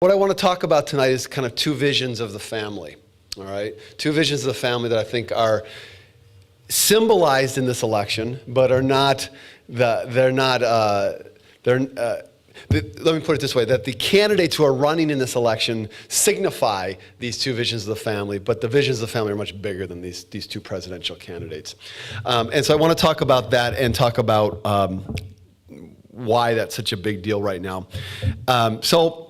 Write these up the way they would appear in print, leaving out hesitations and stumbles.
What I want to talk about tonight is kind of two visions of the family, all right? Two visions of the family that I think are symbolized in this election, but are not, let me put it this way, that the candidates who are running in this election signify these two visions of the family, but the visions of the family are much bigger than these two presidential candidates. And so I want to talk about that and talk about why that's such a big deal right now. So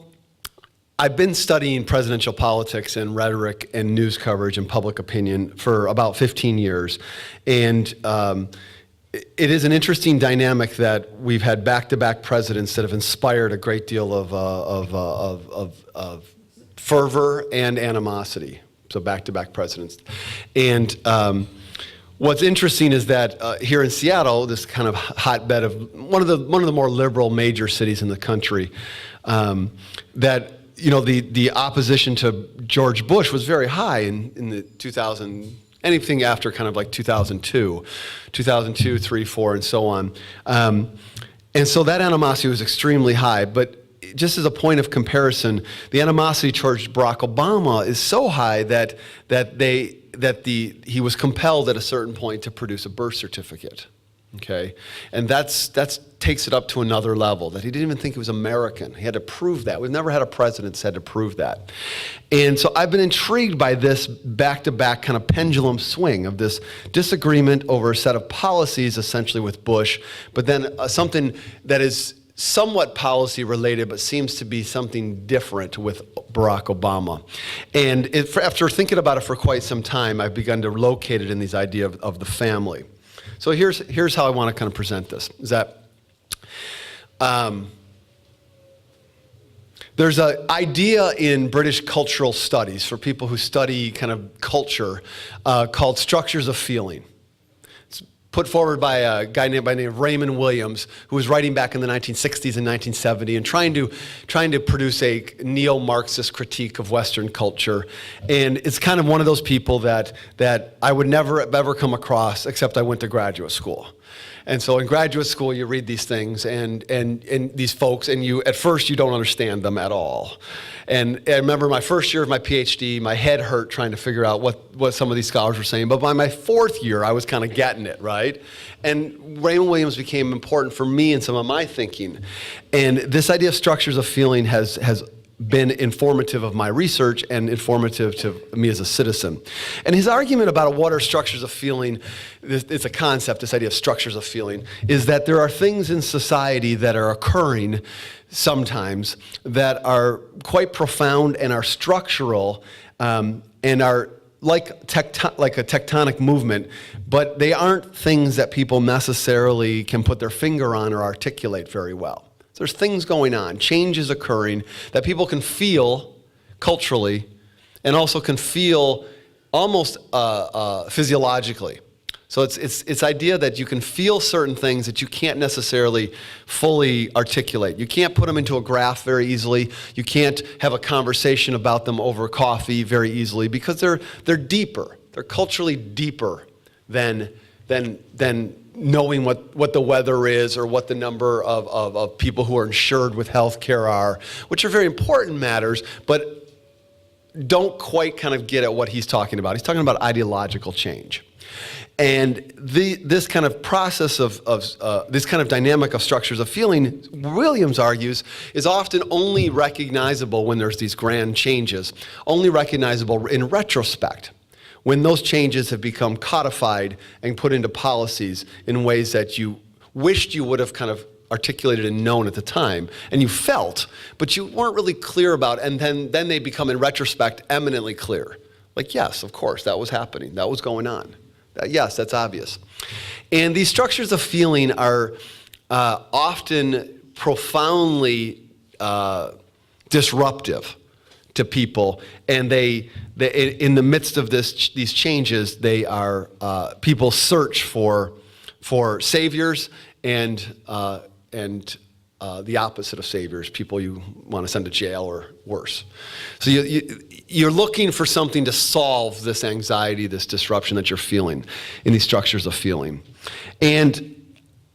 I've been studying presidential politics and rhetoric and news coverage and public opinion for about 15 years. And it is an interesting dynamic that we've had back-to-back presidents that have inspired a great deal of fervor and animosity. So back-to-back presidents. And what's interesting is that here in Seattle, this kind of hotbed of one of the more liberal major cities in the country, that the opposition to George Bush was very high in the 2000. Anything after kind of like 2002, 3, 4, and so on. And so that animosity was extremely high. But just as a point of comparison, the animosity towards Barack Obama is so high that he was compelled at a certain point to produce a birth certificate. Okay, and that takes it up to another level, that he didn't even think he was American. He had to prove that. We've never had a president that's had to prove that. And so I've been intrigued by this back-to-back kind of pendulum swing of this disagreement over a set of policies, essentially with Bush, but then something that is somewhat policy related, but seems to be something different with Barack Obama. And after thinking about it for quite some time, I've begun to locate it in these idea of the family. So here's how I want to kind of present this, is that there's an idea in British cultural studies for people who study kind of culture called structures of feeling. It's put forward by a guy by the name of Raymond Williams, who was writing back in the 1960s and 1970 and trying to produce a neo-Marxist critique of Western culture. And it's kind of one of those people that I would never ever come across, except I went to graduate school. And so in graduate school, you read these things and these folks, and at first you don't understand them at all. And I remember my first year of my PhD, my head hurt trying to figure out what some of these scholars were saying. But by my fourth year, I was kind of getting it, right? And Raymond Williams became important for me in some of my thinking. And this idea of structures of feeling has been informative of my research and informative to me as a citizen. And his argument about what are structures of feeling, it's a concept, this idea of structures of feeling, is that there are things in society that are occurring sometimes that are quite profound and are structural and are like a tectonic movement, but they aren't things that people necessarily can put their finger on or articulate very well. There's things going on, changes occurring that people can feel culturally and also can feel almost physiologically. So it's idea that you can feel certain things that you can't necessarily fully articulate. You can't put them into a graph very easily. You can't have a conversation about them over coffee very easily because they're deeper. They're culturally deeper than knowing what the weather is or what the number of people who are insured with health care are, which are very important matters, but don't quite kind of get at what he's talking about. He's talking about ideological change. And this kind of process of this kind of dynamic of structures of feeling, Williams argues, is often only recognizable when there's these grand changes, only recognizable in retrospect, when those changes have become codified and put into policies in ways that you wished you would have kind of articulated and known at the time, and you felt, but you weren't really clear about, and then they become in retrospect eminently clear. Like, yes, of course, that was happening, that was going on. Yes, that's obvious. And these structures of feeling are often profoundly disruptive to people, and they in the midst of these changes, they are people search for saviors and the opposite of saviors, people you want to send to jail or worse. So you're looking for something to solve this anxiety, this disruption that you're feeling in these structures of feeling. And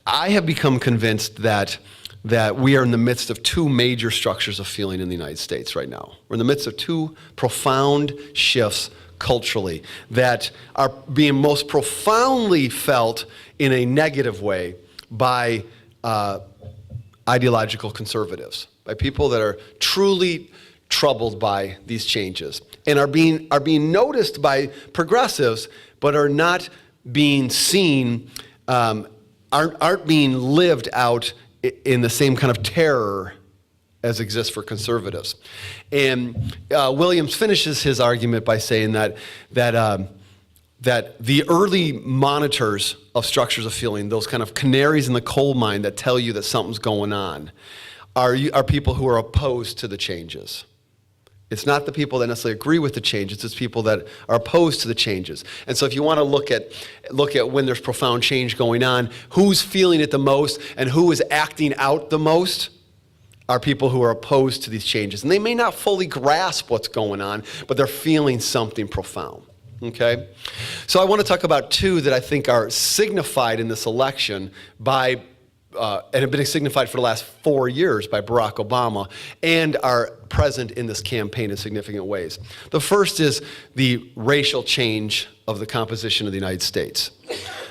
I have become convinced that that we are in the midst of two major structures of feeling in the United States right now. We're in the midst of two profound shifts culturally that are being most profoundly felt in a negative way by ideological conservatives, by people that are truly troubled by these changes and are being noticed by progressives, but are not being seen, aren't being lived out in the same kind of terror as exists for conservatives. And Williams finishes his argument by saying that the early monitors of structures of feeling, those kind of canaries in the coal mine that tell you that something's going on, are people who are opposed to the changes. It's not the people that necessarily agree with the changes, it's people that are opposed to the changes. And so if you want to look at when there's profound change going on, who's feeling it the most and who is acting out the most are people who are opposed to these changes. And they may not fully grasp what's going on, but they're feeling something profound. Okay? So I want to talk about two that I think are signified in this election by and have been signified for the last 4 years by Barack Obama and are present in this campaign in significant ways. The first is the racial change of the composition of the United States.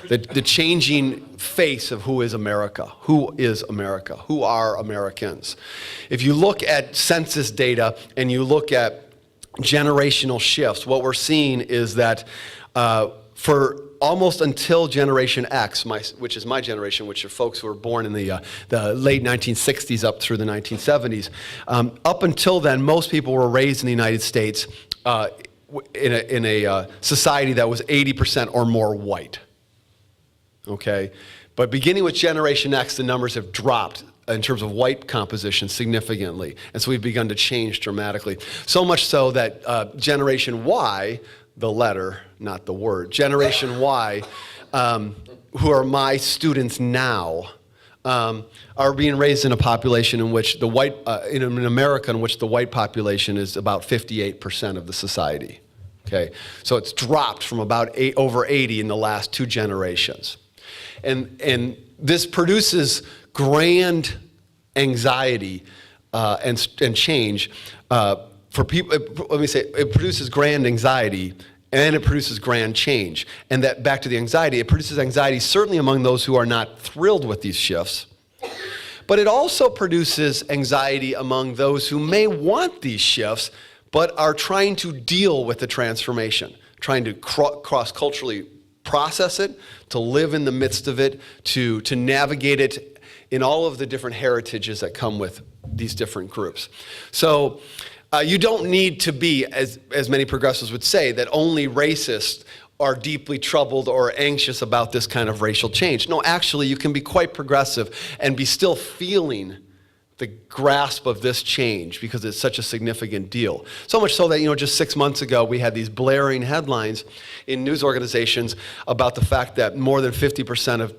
The changing face of who is America. Who is America? Who are Americans? If you look at census data and you look at generational shifts, what we're seeing is that for almost until Generation X, which is my generation, which are folks who were born in the late 1960s up through the 1970s, up until then, most people were raised in the United States in a society that was 80% or more white. Okay? But beginning with Generation X, the numbers have dropped in terms of white composition significantly. And so we've begun to change dramatically. So much so that Generation Y, the letter, not the word, Generation Y, who are my students now, are being raised in a population in which the white, in America, in which the white population is about 58% of the society. Okay, so it's dropped from about over 80 in the last 2 generations, and this produces grand anxiety and change for people. Let me say, it produces grand anxiety. And it produces grand change. And that, back to the anxiety, it produces anxiety certainly among those who are not thrilled with these shifts. But it also produces anxiety among those who may want these shifts, but are trying to deal with the transformation, trying to cross-culturally process it, to live in the midst of it, to navigate it in all of the different heritages that come with these different groups. So, you don't need to be, as many progressives would say, that only racists are deeply troubled or anxious about this kind of racial change. No, actually, you can be quite progressive and be still feeling the grasp of this change because it's such a significant deal. So much so that, just 6 months ago, we had these blaring headlines in news organizations about the fact that more than 50% of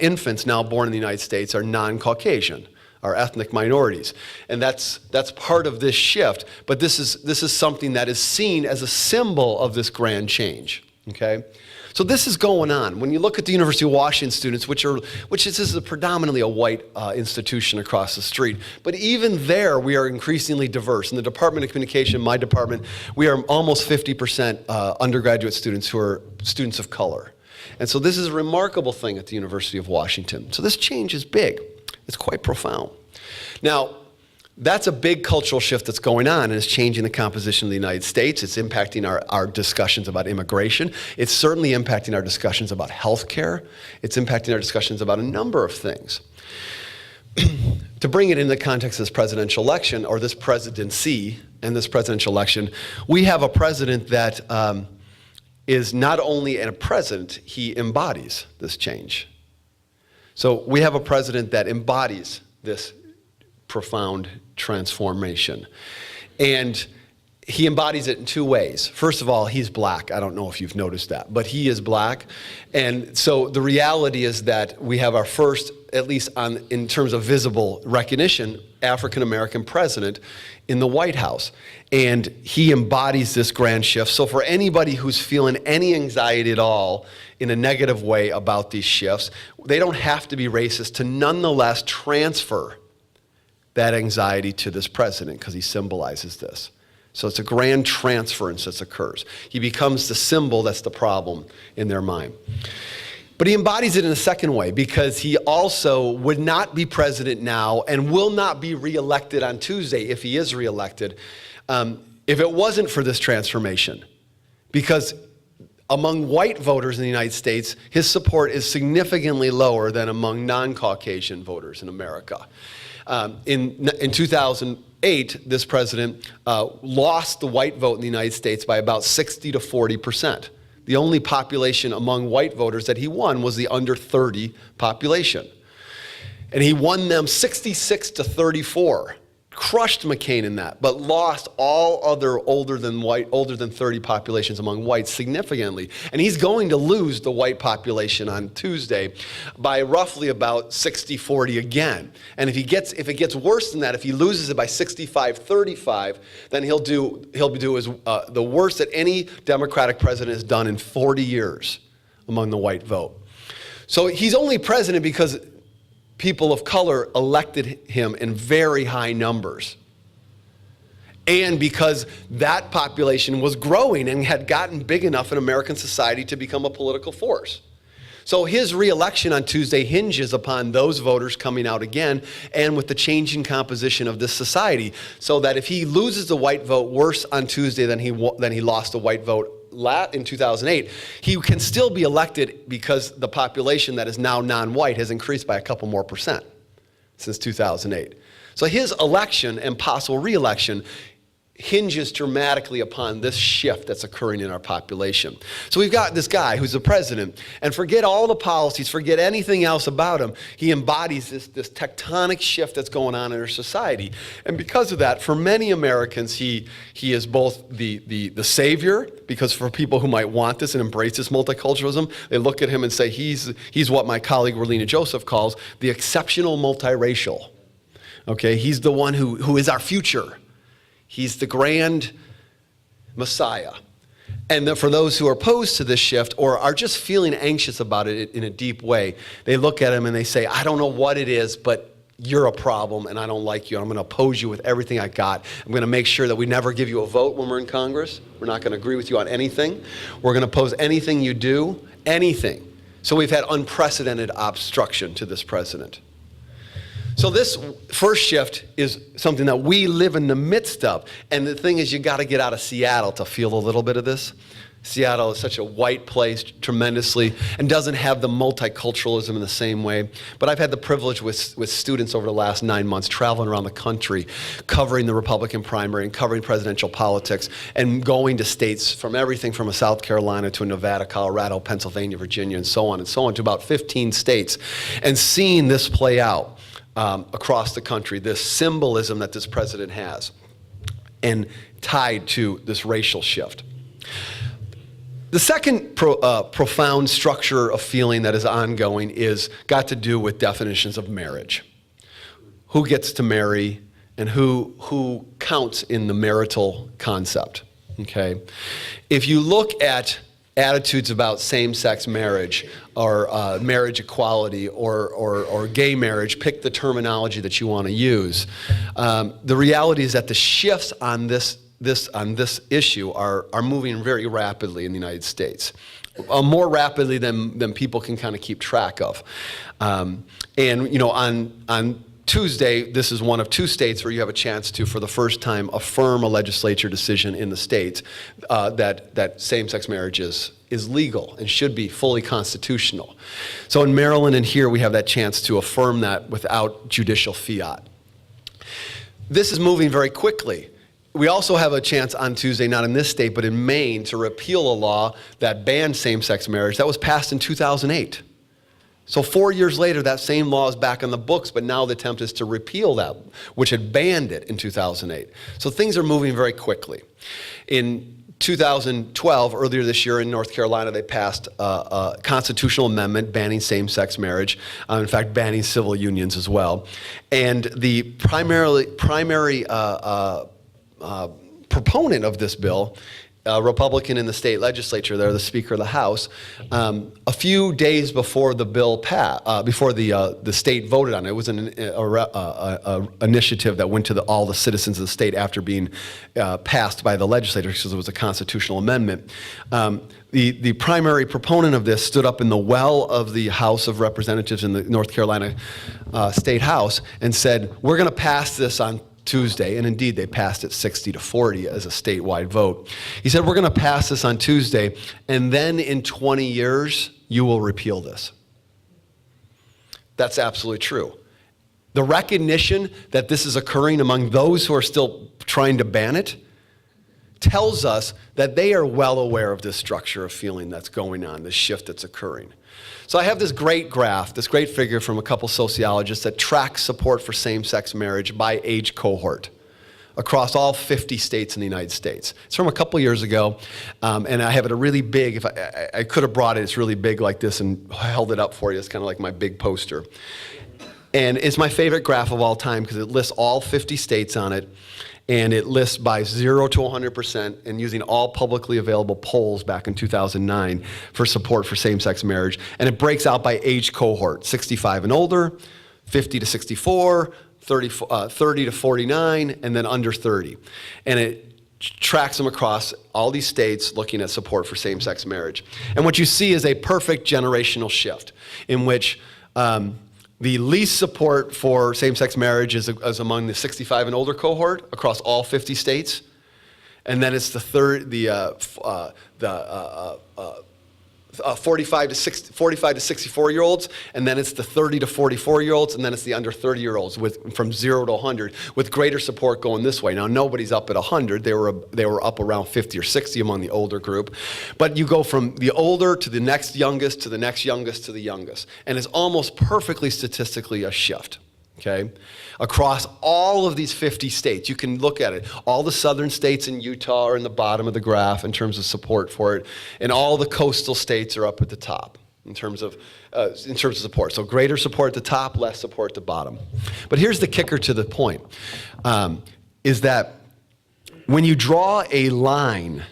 infants now born in the United States are non-Caucasian, are ethnic minorities. And that's part of this shift. But this is something that is seen as a symbol of this grand change. Okay? So this is going on. When you look at the University of Washington students, which is predominantly a white institution across the street, but even there we are increasingly diverse. In the Department of Communication, my department, we are almost 50% undergraduate students who are students of color. And so this is a remarkable thing at the University of Washington. So this change is big. It's quite profound. Now, that's a big cultural shift that's going on, and it's changing the composition of the United States. It's impacting our discussions about immigration. It's certainly impacting our discussions about health care. It's impacting our discussions about a number of things. To bring it in the context of this presidential election, or this presidency and this presidential election, we have a president that is not only a president, he embodies this change. So we have a president that embodies this profound transformation. And he embodies it in two ways. First of all, he's black. I don't know if you've noticed that, but he is black. And so the reality is that we have our first, at least in terms of visible recognition, African-American president in the White House. And he embodies this grand shift. So for anybody who's feeling any anxiety at all in a negative way about these shifts, they don't have to be racist to nonetheless transfer that anxiety to this president, because he symbolizes this. So it's a grand transference that occurs. He becomes the symbol that's the problem in their mind. But he embodies it in a second way, because he also would not be president now and will not be reelected on Tuesday if he is reelected, if it wasn't for this transformation. Because among white voters in the United States, his support is significantly lower than among non-Caucasian voters in America. In 2008, this president lost the white vote in the United States by about 60 to 40%. The only population among white voters that he won was the under 30 population. And he won them 66 to 34. Crushed McCain in that, but lost all other older than 30 populations among whites significantly. And he's going to lose the white population on Tuesday by roughly about 60-40 again. And if it gets worse than that, if he loses it by 65-35, then he'll do the worst that any Democratic president has done in 40 years among the white vote. So he's only president because people of color elected him in very high numbers. And because that population was growing and had gotten big enough in American society to become a political force. So his reelection on Tuesday hinges upon those voters coming out again, and with the changing composition of this society, so that if he loses the white vote worse on Tuesday than he lost the white vote in 2008, he can still be elected because the population that is now non-white has increased by a couple more percent since 2008. So his election and possible re-election hinges dramatically upon this shift that's occurring in our population. So we've got this guy who's the president, and forget all the policies, forget anything else about him. He embodies this tectonic shift that's going on in our society. And because of that, for many Americans, he is both the savior, because for people who might want this and embrace this multiculturalism, they look at him and say he's what my colleague Relina Joseph calls the exceptional multiracial. Okay, he's the one who is our future. He's the grand Messiah. And for those who are opposed to this shift or are just feeling anxious about it in a deep way, they look at him and they say, I don't know what it is, but you're a problem and I don't like you. I'm going to oppose you with everything I got. I'm going to make sure that we never give you a vote when we're in Congress. We're not going to agree with you on anything. We're going to oppose anything you do, anything. So we've had unprecedented obstruction to this president. So this first shift is something that we live in the midst of. And the thing is, you got to get out of Seattle to feel a little bit of this. Seattle is such a white place tremendously and doesn't have the multiculturalism in the same way. But I've had the privilege with students over the last 9 months traveling around the country, covering the Republican primary and covering presidential politics and going to states from everything from South Carolina to Nevada, Colorado, Pennsylvania, Virginia, and so on to about 15 states, and seeing this play out across the country, this symbolism that this president has, and tied to this racial shift. The second profound structure of feeling that is ongoing is got to do with definitions of marriage. Who gets to marry and who counts in the marital concept, okay? If you look at attitudes about same-sex marriage or marriage equality or gay marriage, pick the terminology that you want to use. The reality is that the shifts on this issue are moving very rapidly in the United States, more rapidly than people can kind of keep track of. And you know, on Tuesday, this is one of two states where you have a chance to, for the first time, affirm a legislature decision in the state that same-sex marriage is legal and should be fully constitutional. So in Maryland and here, we have that chance to affirm that without judicial fiat. This is moving very quickly. We also have a chance on Tuesday, not in this state, but in Maine, to repeal a law that banned same-sex marriage that was passed in 2008. So 4 years later, that same law is back on the books, but now the attempt is to repeal that, which had banned it in 2008. So things are moving very quickly. In 2012, earlier this year in North Carolina, they passed a constitutional amendment banning same-sex marriage, in fact, banning civil unions as well. And the primary proponent of this bill, a Republican in the state legislature there, the Speaker of the House, a few days before the bill passed, before the state voted on it, it was an initiative that went to all the citizens of the state after being passed by the legislature because it was a constitutional amendment. The primary proponent of this stood up in the well of the House of Representatives in the North Carolina State House and said, we're going to pass this on Tuesday, and indeed they passed it 60-40 as a statewide vote. He said, we're going to pass this on Tuesday, and then in 20 years, you will repeal this. That's absolutely true. The recognition that this is occurring among those who are still trying to ban it tells us that they are well aware of this structure of feeling that's going on, this shift that's occurring. So I have this great graph, this great figure from a couple sociologists that tracks support for same-sex marriage by age cohort across all 50 states in the United States. It's from a couple years ago, and I have it a really big, if I could have brought it, it's really big like this and held it up for you. It's kind of like my big poster. And it's my favorite graph of all time because it lists all 50 states on it, and it lists by 0 to 100% and using all publicly available polls back in 2009 for support for same-sex marriage. And it breaks out by age cohort, 65 and older, 50 to 64, 30 to 49, and then under 30. And it tracks them across all these states looking at support for same-sex marriage. And what you see is a perfect generational shift in which the least support for same-sex marriage is among the 65 and older cohort across all 50 states, and then it's the 45 to 64-year-olds, and then it's the 30 to 44-year-olds, and then it's the under 30-year-olds from 0 to 100, with greater support going this way. Now, nobody's up at 100. They were up around 50 or 60 among the older group. But you go from the older to the next youngest to the next youngest to the youngest. And it's almost perfectly statistically a shift. Okay, across all of these 50 states, you can look at it. All the southern states in Utah are in the bottom of the graph in terms of support for it, and all the coastal states are up at the top in terms of support. So greater support at the top, less support at the bottom. But here's the kicker to the point, is that when you draw a line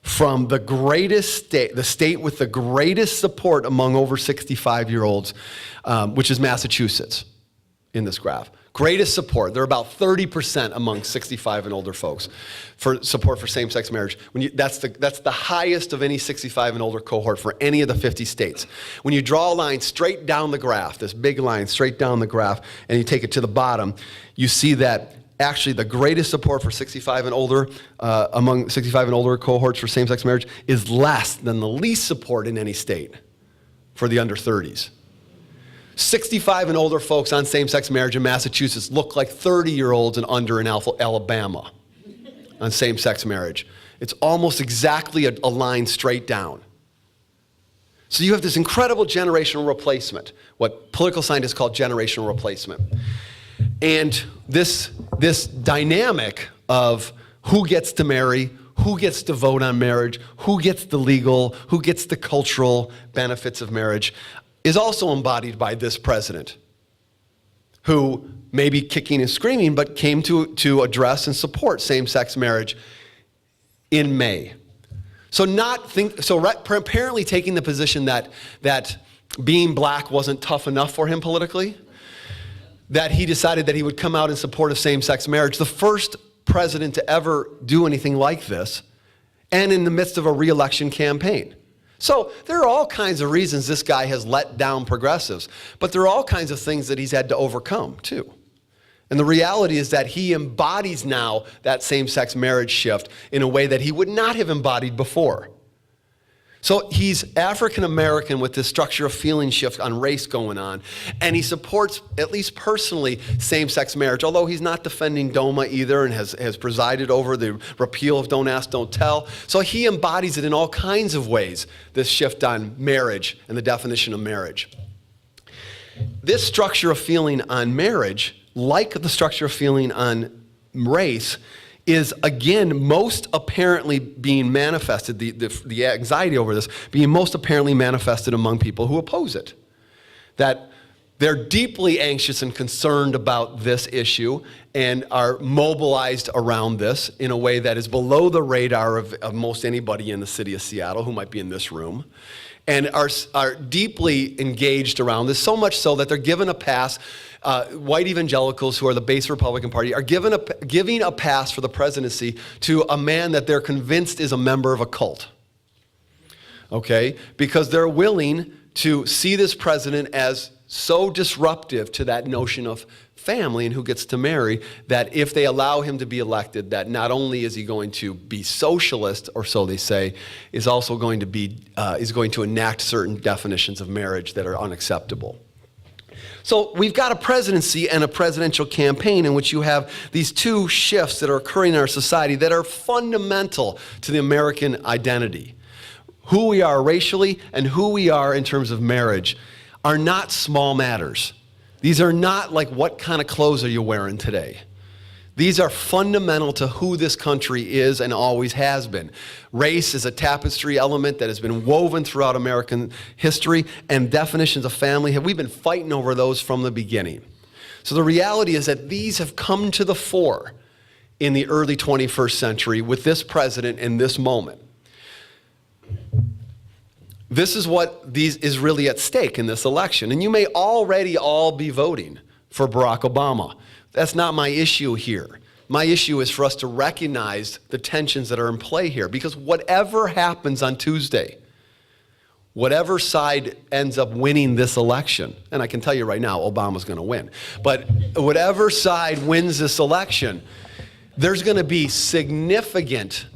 from the greatest state, the state with the greatest support among over 65-year-olds, which is Massachusetts, in this graph. Greatest support. They're about 30% among 65 and older folks for support for same-sex marriage. That's the highest of any 65 and older cohort for any of the 50 states. When you draw a line straight down the graph, this big line straight down the graph, and you take it to the bottom, you see that actually the greatest support for 65 and older, among 65 and older cohorts for same-sex marriage is less than the least support in any state for the under 30s. 65 and older folks on same-sex marriage in Massachusetts look like 30-year-olds and under in Alabama on same-sex marriage. It's almost exactly a line straight down. So you have this incredible generational replacement, what political scientists call generational replacement. And this dynamic of who gets to marry, who gets to vote on marriage, who gets the legal, who gets the cultural benefits of marriage, is also embodied by this president, who may be kicking and screaming, but came to address and support same-sex marriage in May. So apparently taking the position that being black wasn't tough enough for him politically, that he decided that he would come out in support of same-sex marriage, the first president to ever do anything like this, and in the midst of a re-election campaign. So there are all kinds of reasons this guy has let down progressives, but there are all kinds of things that he's had to overcome too. And the reality is that he embodies now that same-sex marriage shift in a way that he would not have embodied before. So he's African-American with this structure of feeling shift on race going on, and he supports, at least personally, same-sex marriage, although he's not defending DOMA either and has presided over the repeal of Don't Ask, Don't Tell. So he embodies it in all kinds of ways, this shift on marriage and the definition of marriage. this structure of feeling on marriage, like the structure of feeling on race, is again most apparently being manifested, the anxiety over this being most apparently manifested among people who oppose it. That they're deeply anxious and concerned about this issue and are mobilized around this in a way that is below the radar of most anybody in the city of Seattle who might be in this room, and are deeply engaged around this, so much so that they're given a pass. White evangelicals, who are the base Republican Party, are giving a pass for the presidency to a man that they're convinced is a member of a cult. Okay? Because they're willing to see this president as so disruptive to that notion of family and who gets to marry, that if they allow him to be elected, that not only is he going to be socialist, or so they say, is also going to be is going to enact certain definitions of marriage that are unacceptable. So we've got a presidency and a presidential campaign in which you have these two shifts that are occurring in our society that are fundamental to the American identity. Who we are racially and who we are in terms of marriage are not small matters. These are not like, what kind of clothes are you wearing today? These are fundamental to who this country is and always has been. Race is a tapestry element that has been woven throughout American history, and definitions of family, we've been fighting over those from the beginning. So the reality is that these have come to the fore in the early 21st century with this president in this moment. This is what is really at stake in this election. And you may already all be voting for Barack Obama. That's not my issue here. My issue is for us to recognize the tensions that are in play here, because whatever happens on Tuesday, whatever side ends up winning this election, and I can tell you right now, Obama's going to win, but whatever side wins this election, there's going to be significant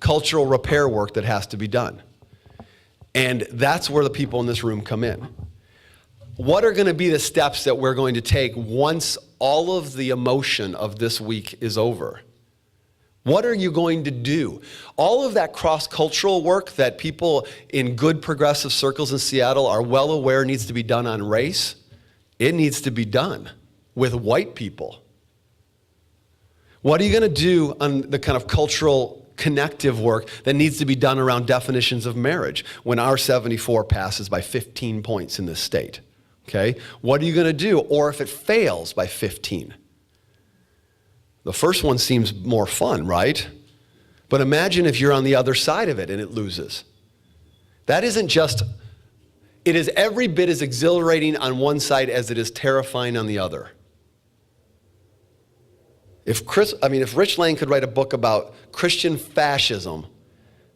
cultural repair work that has to be done. And that's where the people in this room come in. What are going to be the steps that we're going to take once all of the emotion of this week is over? What are you going to do? All of that cross-cultural work that people in good progressive circles in Seattle are well aware needs to be done on race, it needs to be done with white people. What are you going to do on the kind of cultural connective work that needs to be done around definitions of marriage when our 74 passes by 15 points in this state? Okay? What are you going to do? Or if it fails by 15? The first one seems more fun, right? But imagine if you're on the other side of it and it loses. That isn't just, it is every bit as exhilarating on one side as it is terrifying on the other. If Rich Lane could write a book about Christian fascism,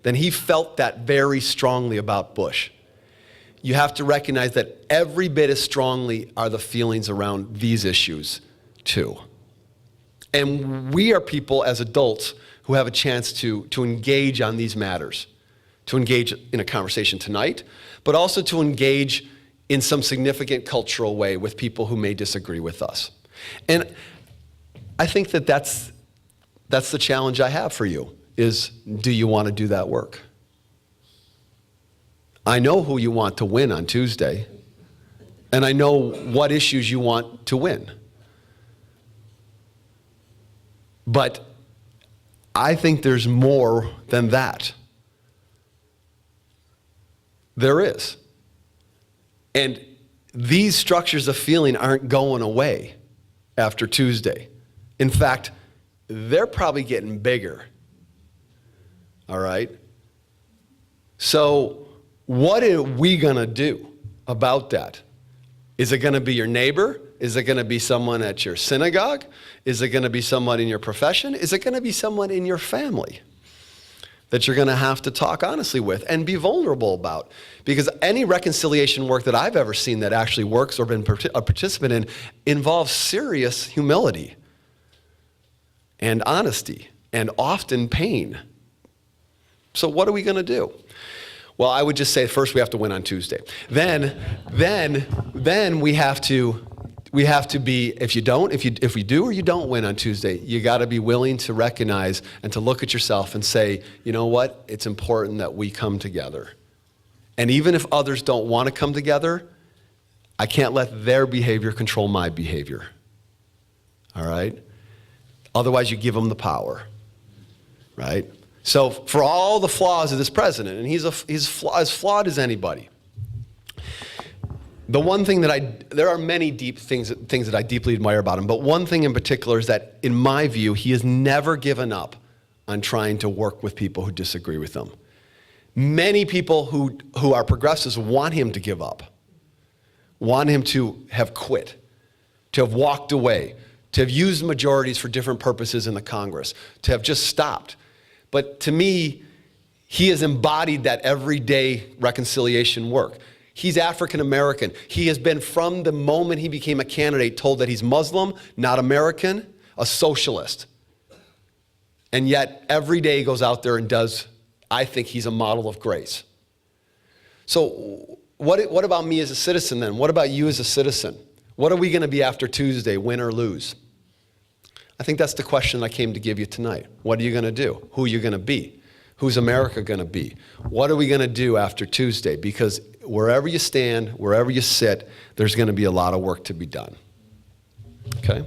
then he felt that very strongly about Bush. You have to recognize that every bit as strongly are the feelings around these issues too. And we are people as adults who have a chance to engage on these matters, to engage in a conversation tonight, but also to engage in some significant cultural way with people who may disagree with us. And I think that's the challenge I have for you, is do you want to do that work? I know who you want to win on Tuesday, and I know what issues you want to win. But I think there's more than that. There is. And these structures of feeling aren't going away after Tuesday. In fact, they're probably getting bigger. All right? So what are we going to do about that? Is it going to be your neighbor? Is it going to be someone at your synagogue? Is it going to be someone in your profession? Is it going to be someone in your family that you're going to have to talk honestly with and be vulnerable about? Because any reconciliation work that I've ever seen that actually works or been a participant in involves serious humility and honesty and often pain. So what are we going to do? Well, I would just say first we have to win on Tuesday. Then we have to be, if we do or you don't win on Tuesday, you got to be willing to recognize and to look at yourself and say, you know what? It's important that we come together And even if others don't want to come together, I can't let their behavior control my behavior. All right? Otherwise, you give them the power. Right? So for all the flaws of this president, and he's as flawed as anybody, the one thing that there are many deep things that I deeply admire about him, but one thing in particular is that, in my view, he has never given up on trying to work with people who disagree with him. Many people who are progressives want him to give up, want him to have quit, to have walked away, to have used majorities for different purposes in the Congress, to have just stopped. But to me, he has embodied that everyday reconciliation work. He's African American. He has been, from the moment he became a candidate, told that he's Muslim, not American, a socialist. And yet, every day he goes out there and does, I think he's a model of grace. So what about me as a citizen then? What about you as a citizen? What are we going to be after Tuesday, win or lose? I think that's the question I came to give you tonight. What are you going to do? Who are you going to be? Who's America going to be? What are we going to do after Tuesday? Because wherever you stand, wherever you sit, there's going to be a lot of work to be done. Okay?